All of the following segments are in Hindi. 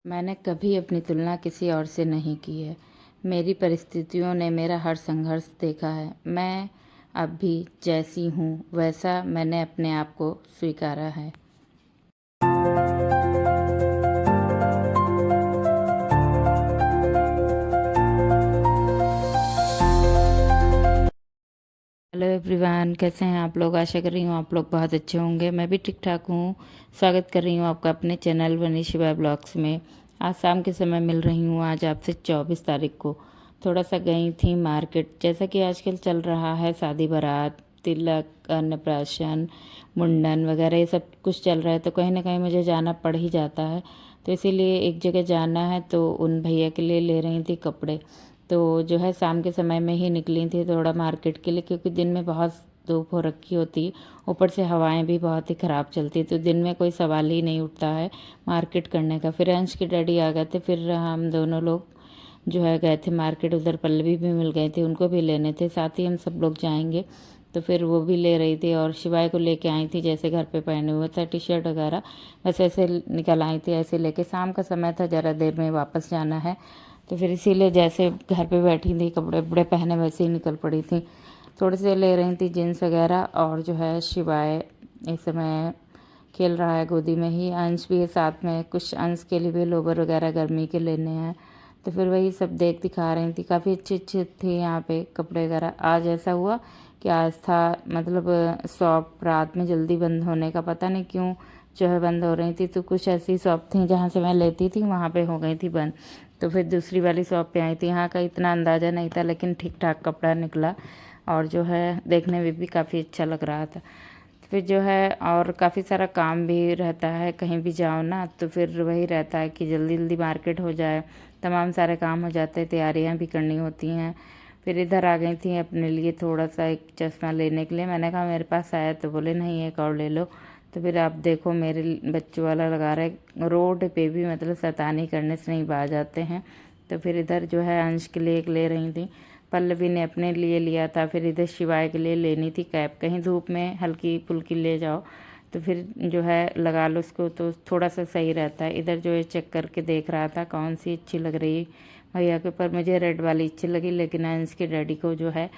मैंने कभी अपनी तुलना किसी और से नहीं की है। मेरी परिस्थितियों ने मेरा हर संघर्ष देखा है। मैं अब भी जैसी हूँ वैसा मैंने अपने आप को स्वीकारा है। हेलो एवरीवन, कैसे हैं आप लोग? आशा कर रही हूँ आप लोग बहुत अच्छे होंगे। मैं भी ठीक ठाक हूँ। स्वागत कर रही हूँ आपका अपने चैनल वनी शिवा ब्लॉग्स में। आज शाम के समय मिल रही हूँ आज आपसे 24 तारीख को। थोड़ा सा गई थी मार्केट। जैसा कि आजकल चल रहा है, शादी बारात, तिलक, अन्नप्राशन, मुंडन वगैरह ये सब कुछ चल रहा है, तो कहीं ना कहीं मुझे जाना पड़ ही जाता है। तो इसीलिए एक जगह जाना है, तो उन भैया के लिए ले रही थी कपड़े। तो जो है शाम के समय में ही निकली थी थोड़ा मार्केट के लिए, क्योंकि दिन में बहुत धूप हो रखी होती, ऊपर से हवाएं भी बहुत ही ख़राब चलती, तो दिन में कोई सवाल ही नहीं उठता है मार्केट करने का। फिर अंश के डैडी आ गए थे, फिर हम दोनों लोग जो है गए थे मार्केट। उधर पल्लवी भी मिल गई थी, उनको भी लेने थे, साथ ही हम सब लोग जाएंगे। तो फिर वो भी ले रही थी और शिवाय को लेके आई थी, जैसे घर पे पहने हुए था टी शर्ट वगैरह, बस ऐसे निकल आई थी। ऐसे लेके शाम का समय था, ज़रा देर में वापस जाना है, तो फिर इसीलिए जैसे घर पे बैठी थी कपड़े वपड़े पहने वैसे ही निकल पड़ी थी। थोड़े से ले रही थी जीन्स वगैरह। और जो है शिवाय इस समय खेल रहा है गोदी में ही। अंश भी है साथ में, कुछ अंश के लिए भी लोवर वगैरह गर्मी के लेने हैं, तो फिर वही सब देख दिखा रही थी। काफ़ी अच्छे अच्छे थे यहाँ पे कपड़े वगैरह। आज ऐसा हुआ कि आज था मतलब शॉप रात में जल्दी बंद होने का, पता नहीं क्यों जो है बंद हो रही थी। तो कुछ ऐसी शॉप थी जहाँ से मैं लेती थी, वहाँ पे हो गई थी बंद। तो फिर दूसरी वाली शॉप पे आई थी। यहाँ का इतना अंदाज़ा नहीं था, लेकिन ठीक ठाक कपड़ा निकला और जो है देखने में भी काफ़ी अच्छा लग रहा था। फिर जो है और काफ़ी सारा काम भी रहता है, कहीं भी जाओ ना तो फिर वही रहता है कि जल्दी जल्दी मार्केट हो जाए, तमाम सारे काम हो जाते हैं, तैयारियां भी करनी होती हैं। फिर इधर आ गई थी अपने लिए थोड़ा सा एक चश्मा लेने के लिए। मैंने कहा मेरे पास आया, तो बोले नहीं एक और ले लो। तो फिर आप देखो मेरे बच्चों वाला लगा रहे, रोड पे भी मतलब शैतानी करने से नहीं बाज आते हैं। तो फिर इधर जो है अंश के लिए एक ले रही थी, पल्लवी ने अपने लिए लिया था। फिर इधर शिवाय के लिए लेनी थी कैप, कहीं धूप में हल्की फुल्की ले जाओ तो फिर जो है लगा लो उसको, तो थोड़ा सा सही रहता है। इधर जो है चेक करके देख रहा था कौन सी अच्छी लग रही भैया के ऊपर। मुझे रेड वाली अच्छी लगी, लेकिन अंश के डैडी को जो है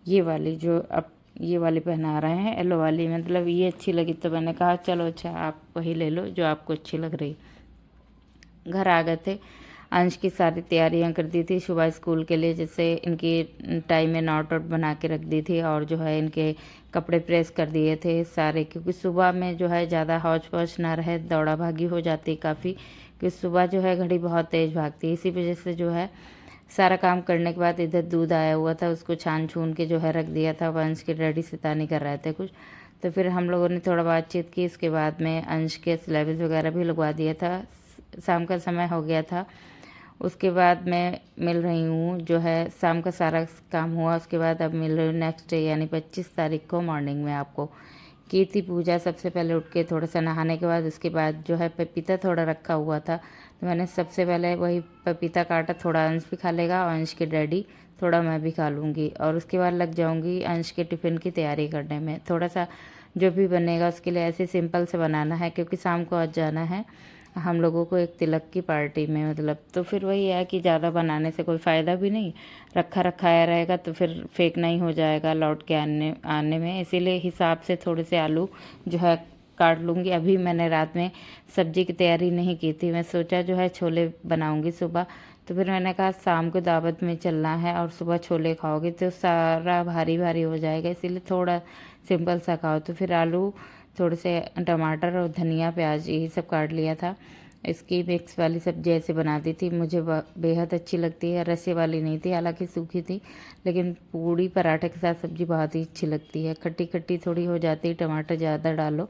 ये वाली जो अब ये वाली पहना रहे हैं, येलो वाली, मतलब ये अच्छी लगी। तो मैंने कहा चलो अच्छा आप वही ले लो जो आपको अच्छी लग रही। घर आ गए थे, अंश की सारी तैयारियां कर दी थी सुबह स्कूल के लिए, जैसे इनकी टाइम में नोट वोट बना के रख दी थी। और जो है इनके कपड़े प्रेस कर दिए थे सारे, क्योंकि सुबह में जो है ज़्यादा हौच पौच ना रहे, दौड़ा भागी हो जाती काफ़ी, क्योंकि सुबह जो है घड़ी बहुत तेज़ भागती है। इसी वजह से जो है सारा काम करने के बाद इधर दूध आया हुआ था, उसको छान छून के जो है रख दिया था। अंश के डैडी शैतानी कर रहे थे कुछ, तो फिर हम लोगों ने थोड़ा बातचीत की। उसके बाद में अंश के सिलेबस वगैरह भी लगवा दिया था। शाम का समय हो गया था। उसके बाद मैं मिल रही हूँ, जो है शाम का सारा काम हुआ, उसके बाद अब मिल रही हूँ नेक्स्ट डे यानी 25 तारीख को मॉर्निंग में। आपको की थी पूजा, सबसे पहले उठ के थोड़ा सा नहाने के बाद उसके बाद जो है पपीता थोड़ा रखा हुआ था, तो मैंने सबसे पहले वही पपीता काटा। थोड़ा अंश भी खा लेगा और अंश के डैडी, थोड़ा मैं भी खा लूँगी। और उसके बाद लग जाऊँगी अंश के टिफ़िन की तैयारी करने में। थोड़ा सा जो भी बनेगा उसके लिए ऐसे सिंपल से बनाना है, क्योंकि शाम को आज जाना है हम लोगों को एक तिलक की पार्टी में, मतलब तो फिर वही है कि ज़्यादा बनाने से कोई फ़ायदा भी नहीं, रखा रखाया रहेगा तो फिर फेंकना ही हो जाएगा लौट के आने आने में। इसीलिए हिसाब से थोड़े से आलू जो है काट लूँगी। अभी मैंने रात में सब्जी की तैयारी नहीं की थी, मैं सोचा जो है छोले बनाऊँगी सुबह। तो फिर मैंने कहा शाम को दावत में चलना है और सुबह छोले खाओगे तो सारा भारी भारी हो जाएगा, इसीलिए थोड़ा सिंपल सा खाओ। तो फिर आलू, थोड़े से टमाटर और धनिया प्याज यही सब काट लिया था। इसकी मिक्स वाली सब्जी ऐसे बनाती थी, मुझे बेहद अच्छी लगती है। रसे वाली नहीं थी, हालांकि सूखी थी, लेकिन पूड़ी पराठे के साथ सब्जी बहुत ही अच्छी लगती है। खट्टी खट्टी थोड़ी हो जाती है, टमाटर ज़्यादा डालो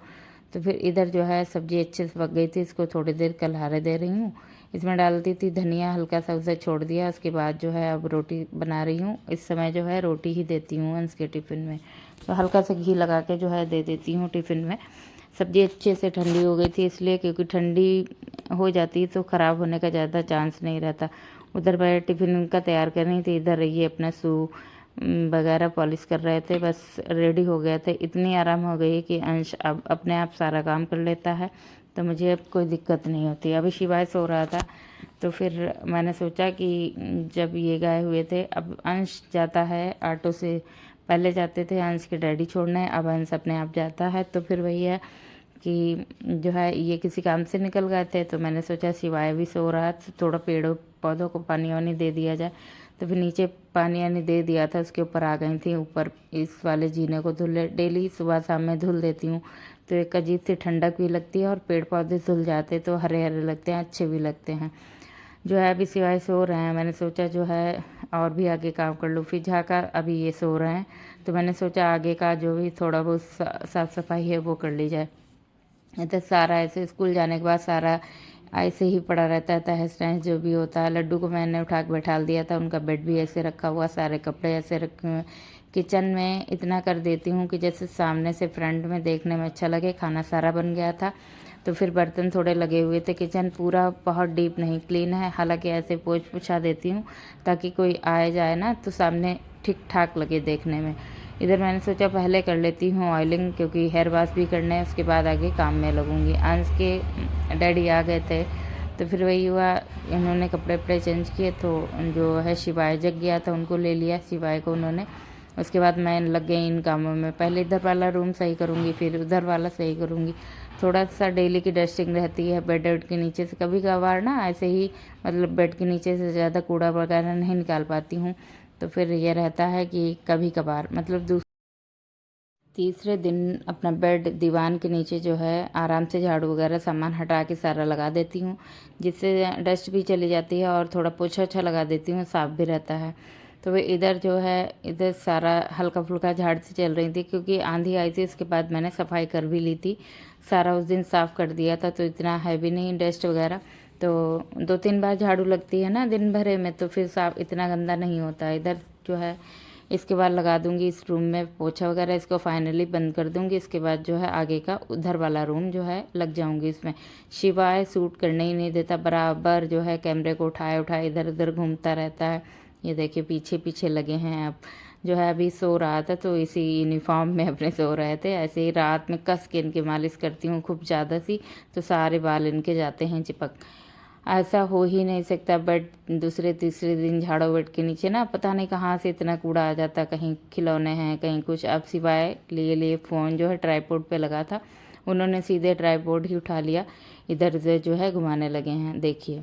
तो फिर इधर जो है सब्ज़ी अच्छे से पक गई थी, इसको थोड़ी देर कलहारे दे रही हूँ। इसमें डालती थी धनिया, हल्का सा उसे छोड़ दिया। उसके बाद जो है अब रोटी बना रही हूँ। इस समय जो है रोटी ही देती हूँ अंश के टिफ़िन में, तो हल्का सा घी लगा के जो है दे देती हूँ टिफ़िन में। सब्ज़ी अच्छे से ठंडी हो गई थी इसलिए, क्योंकि ठंडी हो जाती तो ख़राब होने का ज़्यादा चांस नहीं रहता। उधर मैं टिफ़िन का तैयार कर रही थी, इधर ये अपना शू वगैरह पॉलिश कर रहे थे। बस रेडी हो गए थे। इतनी आराम हो गई कि अंश अब अपने आप सारा काम कर लेता है, तो मुझे अब कोई दिक्कत नहीं होती। अभी शिवाय सो रहा था, तो फिर मैंने सोचा कि जब ये गए हुए थे, अब अंश जाता है ऑटो से। पहले जाते थे अंश के डैडी छोड़ने, अब अंश अपने आप जाता है। तो फिर वही है कि जो है ये किसी काम से निकल गए थे, तो मैंने सोचा शिवाय भी सो रहा है तो थोड़ा पेड़ों पौधों को पानी वानी दे दिया जाए। तो फिर नीचे पानी वानी दे दिया था, उसके ऊपर आ गई थी। ऊपर इस वाले जीने को धुल, डेली सुबह शाम में धुल देती हूँ, तो एक अजीब सी ठंडक भी लगती है और पेड़ पौधे धुल जाते तो हरे हरे लगते हैं, अच्छे भी लगते हैं। जो है अभी सिवाय सो रहे हैं, मैंने सोचा जो है और भी आगे काम कर लूँ। फिर झाका अभी ये सो रहे हैं, तो मैंने सोचा आगे का जो भी थोड़ा बहुत साफ़ सफाई है वो कर ली जाए। तो सारा ऐसे स्कूल जाने के बाद सारा ऐसे ही पड़ा रहता है, तहस नहस जो भी होता है। लड्डू को मैंने उठा के बैठा दिया था, उनका बेड भी ऐसे रखा हुआ, सारे कपड़े ऐसे रखे हुए। किचन में इतना कर देती हूँ कि जैसे सामने से फ्रंट में देखने में अच्छा लगे। खाना सारा बन गया था, तो फिर बर्तन थोड़े लगे हुए थे। किचन पूरा बहुत डीप नहीं क्लीन है, हालांकि ऐसे पोंछ पुछा देती हूँ ताकि कोई आए जाए ना तो सामने ठीक ठाक लगे देखने में। इधर मैंने सोचा पहले कर लेती हूँ ऑयलिंग, क्योंकि हेयर वॉश भी करना है, उसके बाद आगे काम में लगूंगी। अंश के डैडी आ गए थे, तो फिर वही हुआ, इन्होंने कपड़े वपड़े चेंज किए, तो जो है शिवाय जग गया था, उनको ले लिया शिवाय को उन्होंने। उसके बाद मैं लग गई इन कामों में। पहले इधर वाला रूम सही करूँगी, फिर उधर वाला सही करूँगी। थोड़ा सा डेली की डस्टिंग रहती है बेड वेड के नीचे से। कभी कभार ना ऐसे ही मतलब बेड के नीचे से ज़्यादा कूड़ा वगैरह नहीं निकाल पाती हूँ, तो फिर ये रहता है कि कभी कभार मतलब तीसरे दिन अपना बेड दीवान के नीचे जो है आराम से झाड़ू वगैरह सामान हटा के सारा लगा देती हूँ, जिससे डस्ट भी चली जाती है और थोड़ा पोछा अच्छा लगा देती हूँ, साफ़ भी रहता है। तो वे इधर जो है इधर सारा हल्का फुल्का झाड़ से चल रही थी, क्योंकि आंधी आई थी। इसके बाद मैंने सफाई कर भी ली थी, सारा उस दिन साफ़ कर दिया था, तो इतना है भी नहीं डस्ट वगैरह। तो 2-3 बार झाड़ू लगती है ना दिन भरे में, तो फिर साफ इतना गंदा नहीं होता। इधर जो है इसके बाद लगा दूंगी इस रूम में पोछा वगैरह, इसको फाइनली बंद कर दूंगी। इसके बाद जो है आगे का उधर वाला रूम जो है लग जाऊंगी इसमें। शिवाय सूट करने ही नहीं देता, बराबर जो है कैमरे को उठाए उठाए इधर उधर घूमता रहता है। ये देखिए पीछे पीछे लगे हैं। अब जो है अभी सो रहा था, तो इसी यूनिफॉर्म में अपने सो रहे थे। ऐसे ही रात में कस के इनकी मालिश करती हूँ खूब ज़्यादा सी, तो सारे बाल इनके जाते हैं चिपक। ऐसा हो ही नहीं सकता। बेड दूसरे तीसरे दिन झाड़ो बेड के नीचे ना, पता नहीं कहाँ से इतना कूड़ा आ जाता, कहीं खिलौने हैं कहीं कुछ। अब सिवाय लिए फ़ोन जो है ट्राईपोड पे लगा था, उन्होंने सीधे ट्राईपोड ही उठा लिया, इधर से जो है घुमाने लगे हैं। देखिए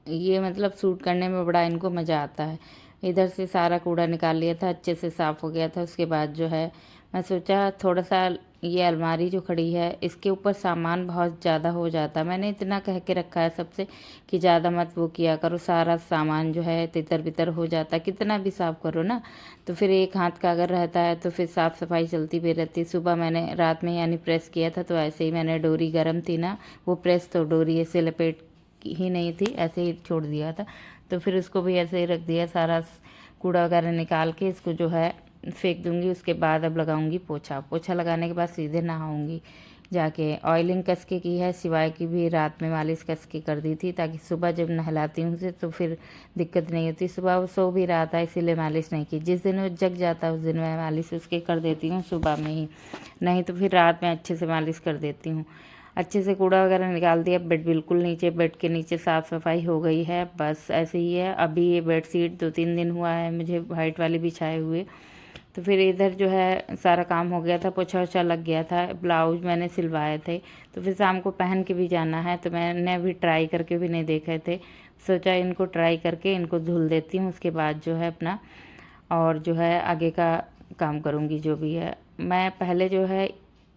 ये मतलब सूट करने में बड़ा इनको मज़ा आता है। इधर से सारा कूड़ा निकाल लिया था, अच्छे से साफ़ हो गया था। उसके बाद जो है मैं सोचा थोड़ा सा ये अलमारी जो खड़ी है इसके ऊपर सामान बहुत ज़्यादा हो जाता। मैंने इतना कह के रखा है सबसे कि ज़्यादा मत वो किया करो, सारा सामान जो है तितर बितर हो जाता, कितना भी साफ़ करो ना। तो फिर एक हाथ का अगर रहता है तो फिर साफ़ सफाई चलती भी रहती। सुबह मैंने रात में यानी प्रेस किया था, तो ऐसे ही मैंने डोरी गर्म थी ना, वो प्रेस तो डोरी ऐसे लपेट ही नहीं थी, ऐसे ही छोड़ दिया था। तो फिर उसको भी ऐसे ही रख दिया, सारा कूड़ा वगैरह निकाल के इसको जो है फेंक दूंगी। उसके बाद अब लगाऊंगी पोछा। पोछा लगाने के बाद सीधे नहाऊंगी जाके। ऑयलिंग कस के की है, सिवाय की भी रात में मालिश कस के कर दी थी, ताकि सुबह जब नहलाती हूँ उसे तो फिर दिक्कत नहीं होती। सुबह वो सो भी रहा था इसीलिए मालिश नहीं की। जिस दिन वो जग जाता उस दिन मैं मालिश उसके कर देती हूँ सुबह में ही, नहीं तो फिर रात में अच्छे से मालिश कर देती हूँ। अच्छे से कूड़ा वगैरह निकाल दिया। बेड बिल्कुल नीचे, बेड के नीचे साफ़ सफाई हो गई है। बस ऐसे ही है। अभी ये बेडशीट 2-3 दिन हुआ है मुझे वाइट वाली बिछाए हुए, तो फिर इधर जो है सारा काम हो गया था, पोछा वोछा लग गया था। ब्लाउज मैंने सिलवाए थे, तो फिर शाम को पहन के भी जाना है, तो मैंने अभी ट्राई करके भी नहीं देखे थे। सोचा इनको ट्राई करके इनको धुल देती हूँ, उसके बाद जो है अपना और जो है आगे का काम करूँगी जो भी है। मैं पहले जो है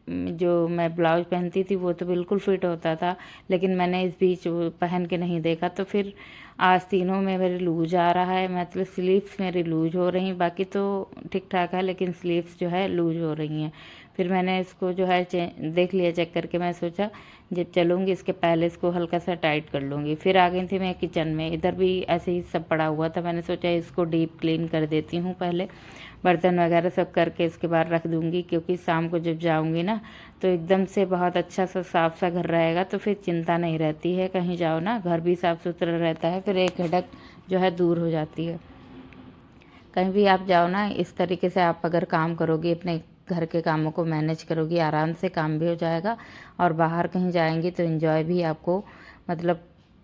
जो मैं ब्लाउज पहनती थी वो तो बिल्कुल फिट होता था, लेकिन मैंने इस बीच पहन के नहीं देखा, तो फिर आज तीनों में मेरे लूज आ रहा है। मतलब स्लीव्स मेरी लूज हो रही, बाकी तो ठीक ठाक है, लेकिन स्लीव्स जो है लूज हो रही हैं। फिर मैंने इसको जो है देख लिया चेक करके, मैं सोचा जब चलूँगी इसके पहले इसको हल्का सा टाइट कर लूँगी। फिर आ गई थी मैं किचन में, इधर भी ऐसे ही सब पड़ा हुआ था। मैंने सोचा इसको डीप क्लीन कर देती हूँ पहले, बर्तन वगैरह सब करके इसके बाद रख दूँगी, क्योंकि शाम को जब जाऊँगी ना तो एकदम से बहुत अच्छा सा साफ सा घर रहेगा, तो फिर चिंता नहीं रहती है। कहीं जाओ ना घर भी साफ़ सुथरा रहता है, फिर एक हेडक जो है दूर हो जाती है। कहीं भी आप जाओ ना, इस तरीके से आप अगर काम करोगे, अपने घर के कामों को मैनेज करोगी, आराम से काम भी हो जाएगा और बाहर कहीं जाएंगी तो एंजॉय भी आपको मतलब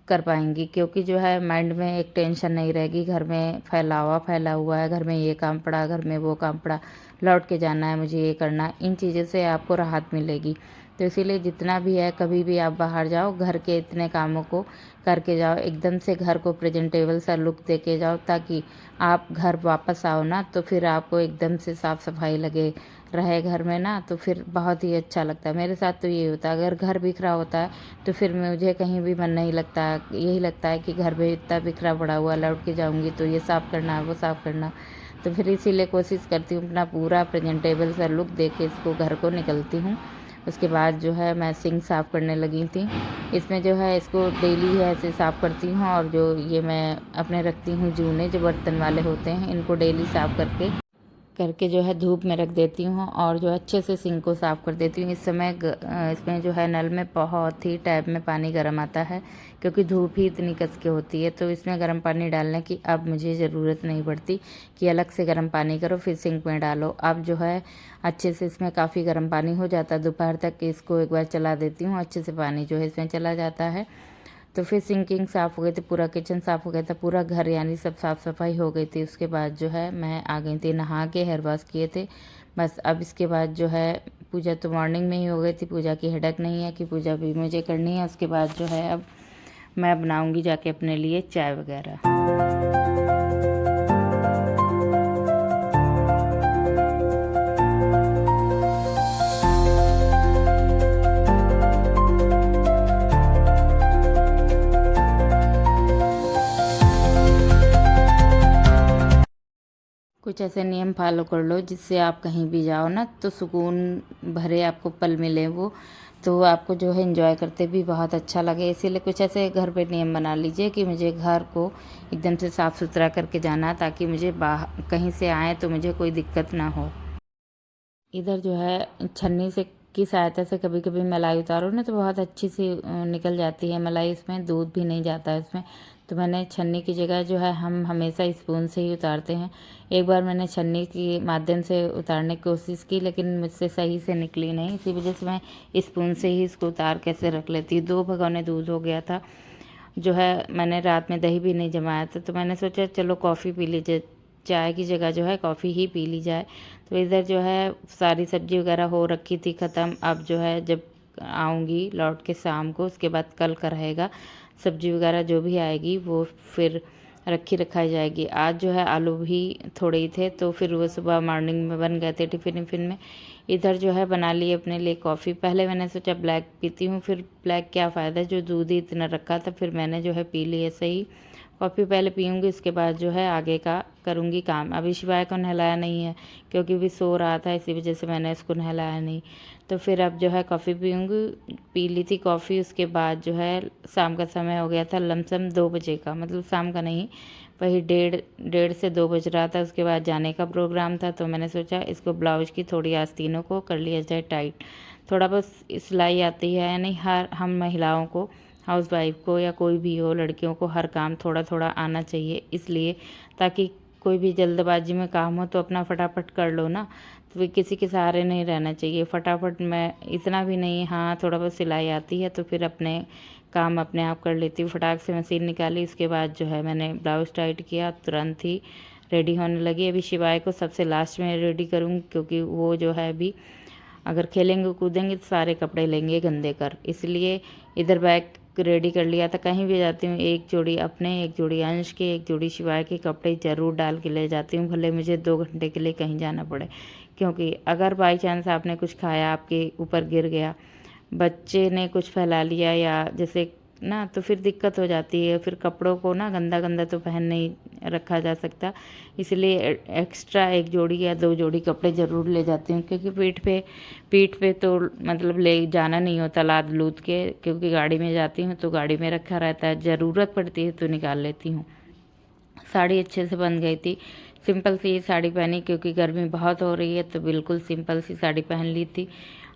कर पाएंगी, क्योंकि जो है माइंड में एक टेंशन नहीं रहेगी। घर में फैला हुआ है, घर में ये काम पड़ा, घर में वो काम पड़ा, लौट के जाना है, मुझे ये करना है, इन चीज़ों से आपको राहत मिलेगी। तो इसीलिए जितना भी है, कभी भी आप बाहर जाओ घर के इतने कामों को करके जाओ, एकदम से घर को प्रेजेंटेबल सा लुक दे के जाओ, ताकि आप घर वापस आओ ना तो फिर आपको एकदम से साफ़ सफाई लगे रहे घर में ना, तो फिर बहुत ही अच्छा लगता है। मेरे साथ तो ये होता है, अगर घर बिखरा होता है तो फिर मुझे कहीं भी मन नहीं लगता है। यही लगता है कि घर में इतना बिखरा पड़ा हुआ, लौट के जाऊँगी तो ये साफ़ करना है, वो साफ़ करना। तो फिर इसीलिए कोशिश करती हूँ अपना पूरा प्रेजेंटेबल सा लुक दे के इसको घर को निकलती हूँ। उसके बाद जो है मैं सिंक साफ़ करने लगी थी। इसमें जो है इसको डेली है ऐसे साफ़ करती हूँ, और जो ये मैं अपने रखती हूँ जूने जो बर्तन वाले होते हैं, इनको डेली साफ़ करके जो है धूप में रख देती हूँ, और जो अच्छे से सिंक को साफ़ कर देती हूँ। इस समय इसमें जो है नल में बहुत ही टैप में पानी गर्म आता है, क्योंकि धूप ही इतनी कस के होती है, तो इसमें गर्म पानी डालने की अब मुझे ज़रूरत नहीं पड़ती कि अलग से गर्म पानी करो फिर सिंक में डालो। अब जो है अच्छे से इसमें काफ़ी गर्म पानी हो जाता है। दोपहर तक इसको एक बार चला देती हूँ, अच्छे से पानी जो है इसमें चला जाता है। तो फिर सिंकिंग साफ़ हो गई थी, पूरा किचन साफ़ हो गया था, पूरा घर यानी सब साफ़ सफाई हो गई थी। उसके बाद जो है मैं आ गई थी नहा के, हेयर वॉश किए थे बस। अब इसके बाद जो है पूजा तो मॉर्निंग में ही हो गई थी, पूजा की हेडक नहीं है कि पूजा भी मुझे करनी है। उसके बाद जो है अब मैं बनाऊंगी जाके अपने लिए चाय वगैरह। कुछ ऐसे नियम फॉलो कर लो जिससे आप कहीं भी जाओ ना तो सुकून भरे आपको पल मिले, वो तो आपको जो है एंजॉय करते भी बहुत अच्छा लगे। इसीलिए कुछ ऐसे घर पे नियम बना लीजिए कि मुझे घर को एकदम से साफ़ सुथरा करके जाना, ताकि मुझे बाहर कहीं से आए तो मुझे कोई दिक्कत ना हो। इधर जो है छन्नी से की सहायता से कभी कभी मलाई उतारो ना तो बहुत अच्छी सी निकल जाती है मलाई, इसमें दूध भी नहीं जाता है इसमें। तो मैंने छन्नी की जगह जो है हम हमेशा स्पून से ही उतारते हैं। एक बार मैंने छन्नी के माध्यम से उतारने की कोशिश की, लेकिन मुझसे सही से निकली नहीं, इसी वजह से मैं स्पून से ही इसको उतार कैसे रख लेती। 2 भगोने दूध हो गया था। जो है मैंने रात में दही भी नहीं जमाया था, तो मैंने सोचा चलो कॉफ़ी पी लीजिए, चाय की जगह जो है कॉफ़ी ही पी ली जाए। तो इधर जो है सारी सब्जी वगैरह हो रखी थी ख़त्म। अब जो है जब आऊँगी लौट के शाम को, उसके बाद कल का रहेगा सब्जी वगैरह जो भी आएगी वो फिर रखी रखाई जाएगी। आज जो है आलू भी थोड़े ही थे, तो फिर वो सुबह मॉर्निंग में बन गए थे टिफ़िन में। इधर जो है बना ली अपने लिए कॉफ़ी। पहले मैंने सोचा ब्लैक पीती हूँ, फिर ब्लैक क्या फ़ायदा, जो दूध ही इतना रखा था, फिर मैंने जो है पी ली है सही। कॉफ़ी पहले पीऊँगी, उसके बाद जो है आगे का करूँगी काम। अभी शिवाय को नहलाया नहीं है, क्योंकि भी सो रहा था, इसी वजह से मैंने इसको नहलाया नहीं। तो फिर अब जो है कॉफ़ी पीऊँगी, पी ली थी कॉफ़ी। उसके बाद जो है शाम का समय हो गया था लमसम 2 बजे का, मतलब शाम का नहीं, वही 1:30 से 2 बज रहा था। उसके बाद जाने का प्रोग्राम था, तो मैंने सोचा इसको ब्लाउज की थोड़ी आस्तीनों को कर लिया जाए टाइट। थोड़ा बस सिलाई आती है, यानी हर हम महिलाओं को, हाउस वाइफ को या कोई भी हो, लड़कियों को हर काम थोड़ा थोड़ा आना चाहिए, इसलिए ताकि कोई भी जल्दबाजी में काम हो तो अपना फटाफट कर लो ना, तो फिर किसी के सहारे नहीं रहना चाहिए। फटाफट मैं इतना भी नहीं, हाँ थोड़ा बहुत सिलाई आती है तो फिर अपने काम अपने आप कर लेती हूँ। फटाक से मशीन निकाली, उसके बाद जो है मैंने ब्लाउज टाइट किया, तुरंत ही रेडी होने लगी। अभी शिवाय को सबसे लास्ट में रेडी करूँगी, क्योंकि वो जो है अभी अगर खेलेंगे कूदेंगे तो सारे कपड़े लेंगे गंदे कर, इसलिए इधर बैग रेडी कर लिया था। कहीं भी जाती हूँ एक जोड़ी अपने, एक जोड़ी अंश के, एक जोड़ी शिवाय के कपड़े ज़रूर डाल के ले जाती हूँ, भले मुझे 2 घंटे के लिए कहीं जाना पड़े। क्योंकि अगर बाई चांस आपने कुछ खाया, आपके ऊपर गिर गया, बच्चे ने कुछ फैला लिया, या जैसे ना, तो फिर दिक्कत हो जाती है। फिर कपड़ों को ना गंदा गंदा तो पहन नहीं रखा जा सकता, इसलिए एक्स्ट्रा 1 जोड़ी या 2 जोड़ी कपड़े ज़रूर ले जाती हूँ, क्योंकि पीठ पे तो मतलब ले जाना नहीं होता लाद लूद के, क्योंकि गाड़ी में जाती हूँ तो गाड़ी में रखा रहता है, ज़रूरत पड़ती है तो निकाल लेती हूँ। साड़ी अच्छे से बन गई थी। सिंपल सी साड़ी पहनी, क्योंकि गर्मी बहुत हो रही है, तो बिल्कुल सिंपल सी साड़ी पहन ली थी।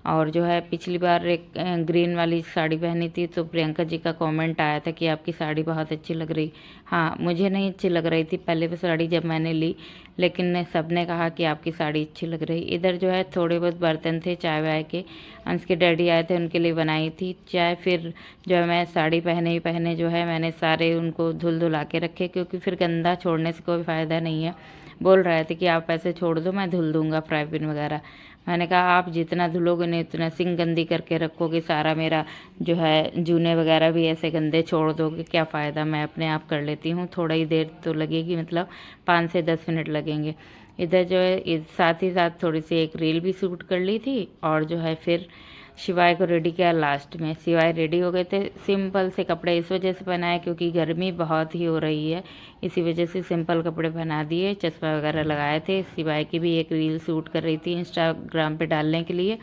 और जो है पिछली बार एक ग्रीन वाली साड़ी पहनी थी, तो प्रियंका जी का कमेंट आया था कि आपकी साड़ी बहुत अच्छी लग रही। हाँ, मुझे नहीं अच्छी लग रही थी पहले वो साड़ी जब मैंने ली, लेकिन सबने कहा कि आपकी साड़ी अच्छी लग रही। इधर जो है थोड़े बहुत बर्तन थे चाय वाय के, अंश के डैडी आए थे उनके लिए बनाई थी चाय। फिर जो है मैं साड़ी पहने ही पहने जो है मैंने सारे उनको धुला के रखे, क्योंकि फिर गंदा छोड़ने से कोई फ़ायदा नहीं है। बोल रहे थे कि आप ऐसे छोड़ दो, मैं धुल दूंगा फ्राई पैन वगैरह। मैंने कहा आप जितना धुलोगे नहीं उतना सिंक गंदी करके रखोगे, सारा मेरा जो है जूने वगैरह भी ऐसे गंदे छोड़ दोगे, क्या फ़ायदा। मैं अपने आप कर लेती हूँ, थोड़ा ही देर तो लगेगी, मतलब 5 से 10 मिनट लगेंगे। इधर जो है साथ ही साथ थोड़ी सी एक रील भी शूट कर ली थी, और जो है फिर शिवाय को रेडी किया लास्ट में। शिवाय रेडी हो गए थे, सिंपल से कपड़े इस वजह से पहनाए क्योंकि गर्मी बहुत ही हो रही है, इसी वजह से सिंपल कपड़े पहना दिए, चश्मा वगैरह लगाए थे। शिवाय की भी एक रील शूट कर रही थी इंस्टाग्राम पे डालने के लिए,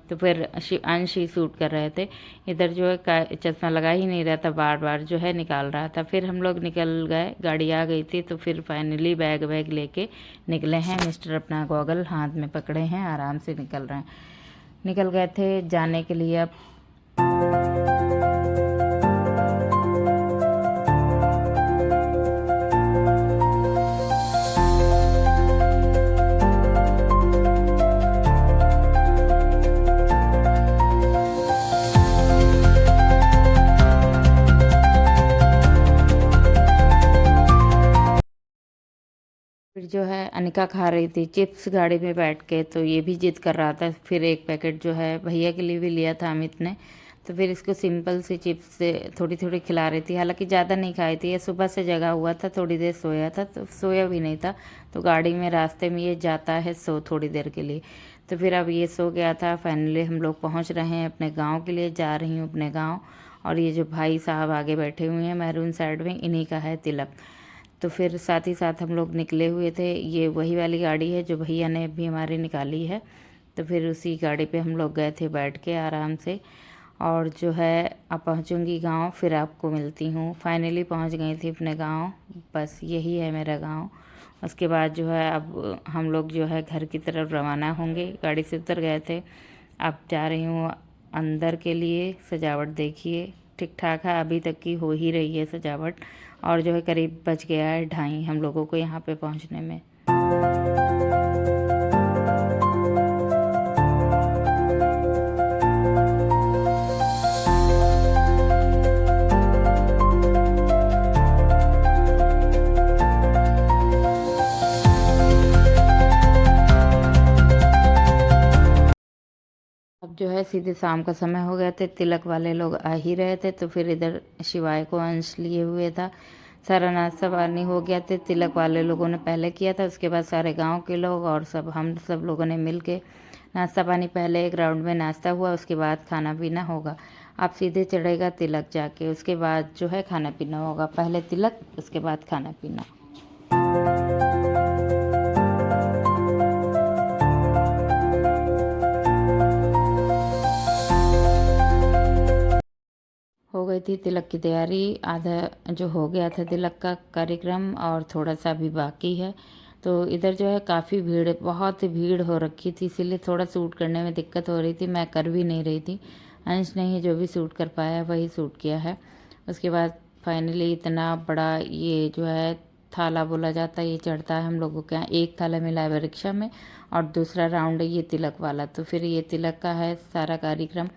तो फिर अंश ही शूट कर रहे थे। इधर जो है चश्मा लगा ही नहीं रहा था, बार बार जो है निकाल रहा था। फिर हम लोग निकल गए, गाड़ी आ गई थी, तो फिर फाइनली बैग वैग लेके निकले हैं। मिस्टर अपना गॉगल हाथ में पकड़े हैं, आराम से निकल रहे हैं। निकल गए थे जाने के लिए। अब फिर जो है अनिका खा रही थी चिप्स गाड़ी में बैठ के, तो ये भी जिद कर रहा था। फिर एक पैकेट जो है भैया के लिए भी लिया था अमित ने, तो फिर इसको सिंपल सी चिप्स से थोड़ी थोड़ी खिला रही थी। हालांकि ज़्यादा नहीं खाई थी, ये सुबह से जगा हुआ था, थोड़ी देर सोया था, तो सोया भी नहीं था, तो गाड़ी में रास्ते में ये जाता है सो थोड़ी देर के लिए, तो फिर अब ये सो गया था। फाइनली हम लोग पहुँच रहे हैं अपने गाँव के लिए, जा रही हूँ अपने गाँव। और ये जो भाई साहब आगे बैठे हुए हैं मैरून साइड में, इन्हीं का है तिलक। तो फिर साथ ही साथ हम लोग निकले हुए थे। ये वही वाली गाड़ी है जो भैया ने भी हमारी निकाली है, तो फिर उसी गाड़ी पे हम लोग गए थे बैठ के आराम से। और जो है अब पहुंचूंगी गांव, फिर आपको मिलती हूँ। फाइनली पहुंच गई थी अपने गांव, बस यही है मेरा गांव। उसके बाद जो है अब हम लोग जो है घर की तरफ रवाना होंगे, गाड़ी से उतर गए थे। अब जा रही हूँ अंदर के लिए। सजावट देखिए ठीक ठाक है, अभी तक की हो ही रही है सजावट। और जो है करीब बज गया है 2:30 हम लोगों को यहाँ पे पहुँचने में। अब जो है सीधे शाम का समय हो गया थे, तिलक वाले लोग आ ही रहे थे, तो फिर इधर शिवाय को अंश लिए हुए था। सारा नाश्ता पानी हो गया थे, तिलक वाले लोगों ने पहले किया था, उसके बाद सारे गांव के लोग और हम सब लोगों ने मिल के नाश्ता पानी, पहले एक राउंड में नाश्ता हुआ, उसके बाद खाना पीना होगा। आप सीधे चढ़ेगा तिलक जाके, उसके बाद जो है खाना पीना होगा। पहले तिलक, उसके बाद खाना पीना। हो गई थी तिलक की तैयारी, आधा जो हो गया था तिलक का कार्यक्रम और थोड़ा सा भी बाकी है। तो इधर जो है काफ़ी भीड़, बहुत भीड़ हो रखी थी, इसीलिए थोड़ा शूट करने में दिक्कत हो रही थी, मैं कर भी नहीं रही थी। अंश ने ही जो भी शूट कर पाया वही शूट किया है। उसके बाद फाइनली इतना बड़ा ये जो है थाला बोला जाता है, ये चढ़ता है हम लोगों के यहाँ। एक थाला मिला है रिक्शा में और दूसरा राउंड है ये तिलक वाला। तो फिर ये तिलक का है सारा कार्यक्रम।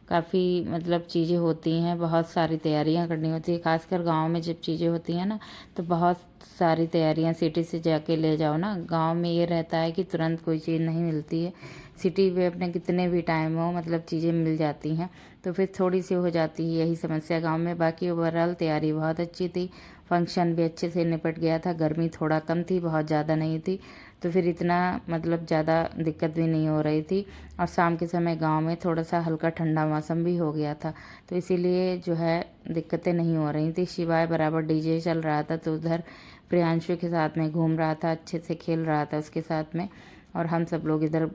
काफ़ी मतलब चीज़ें होती हैं, बहुत सारी तैयारियां करनी होती है, खासकर गांव में जब चीज़ें होती हैं ना, तो बहुत सारी तैयारियां। सिटी से जाके ले जाओ ना, गांव में ये रहता है कि तुरंत कोई चीज़ नहीं मिलती है, सिटी में अपने कितने भी टाइम हो मतलब चीज़ें मिल जाती हैं, तो फिर थोड़ी सी हो जाती है यही समस्या गांव में। बाकी ओवरऑल तैयारी बहुत अच्छी थी, फंक्शन भी अच्छे से निपट गया था, गर्मी थोड़ा कम थी, बहुत ज़्यादा नहीं थी, तो फिर इतना मतलब ज़्यादा दिक्कत भी नहीं हो रही थी। और शाम के समय गांव में थोड़ा सा हल्का ठंडा मौसम भी हो गया था, तो इसीलिए जो है दिक्कतें नहीं हो रही थी। शिवाय बराबर डीजे चल रहा था, तो उधर प्रियांशु के साथ में घूम रहा था, अच्छे से खेल रहा था उसके साथ में। और हम सब लोग इधर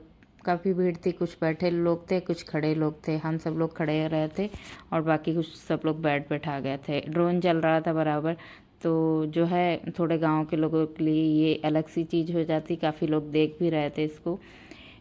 काफ़ी भीड़ थी, कुछ बैठे लोग थे, कुछ खड़े लोग थे, हम सब लोग खड़े रहे थे और बाकी कुछ सब लोग बैठा गए थे। ड्रोन चल रहा था बराबर, तो जो है थोड़े गांव के लोगों के लिए ये अलग सी चीज़ हो जाती, काफ़ी लोग देख भी रहे थे इसको।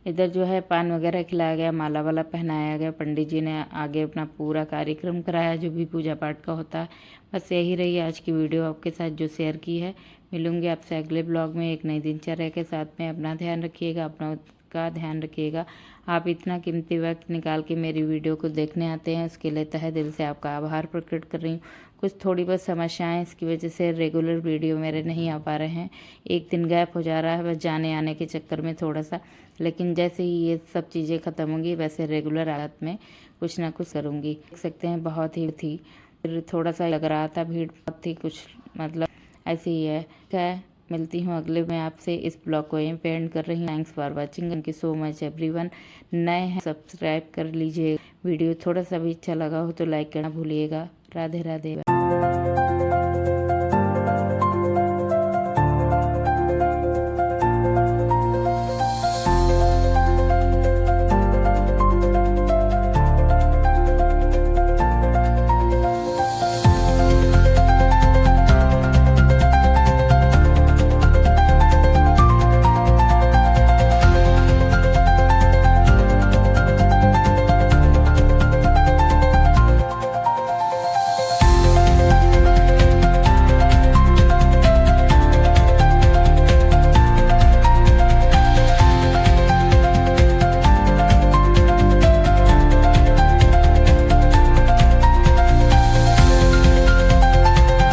इधर जो है पान वगैरह खिलाया गया, माला वाला पहनाया गया, पंडित जी ने आगे अपना पूरा कार्यक्रम कराया जो भी पूजा पाठ का होता है। बस यही रही आज की वीडियो आपके साथ जो शेयर की है। मिलूंगी आपसे अगले ब्लॉग में एक नई दिनचर्या के साथ में। अपना ध्यान रखिएगा, अपना का ध्यान रखिएगा। आप इतना कीमती वक्त निकाल के मेरी वीडियो को देखने आते हैं, उसके लिए तहे दिल से आपका आभार प्रकट कर रही हूँ। कुछ थोड़ी बहुत समस्याएं इसकी वजह से रेगुलर वीडियो मेरे नहीं आ पा रहे हैं, एक दिन गैप हो जा रहा है बस जाने आने के चक्कर में थोड़ा सा। लेकिन जैसे ही ये सब चीज़ें ख़त्म होंगी वैसे रेगुलर आदत में कुछ ना कुछ करूँगी। देख सकते हैं बहुत ही थी, फिर थोड़ा सा लग रहा था भीड़ बहुत थी, कुछ मतलब ऐसे ही है। क्या मिलती हूँ अगले में आपसे। इस ब्लॉग को यहीं पे एंड कर रही हूँ। Thanks for watching, thank you so much everyone. नए हैं सब्सक्राइब कर लीजिए, वीडियो थोड़ा सा भी अच्छा लगा हो तो लाइक करना भूलिएगा। राधे राधे।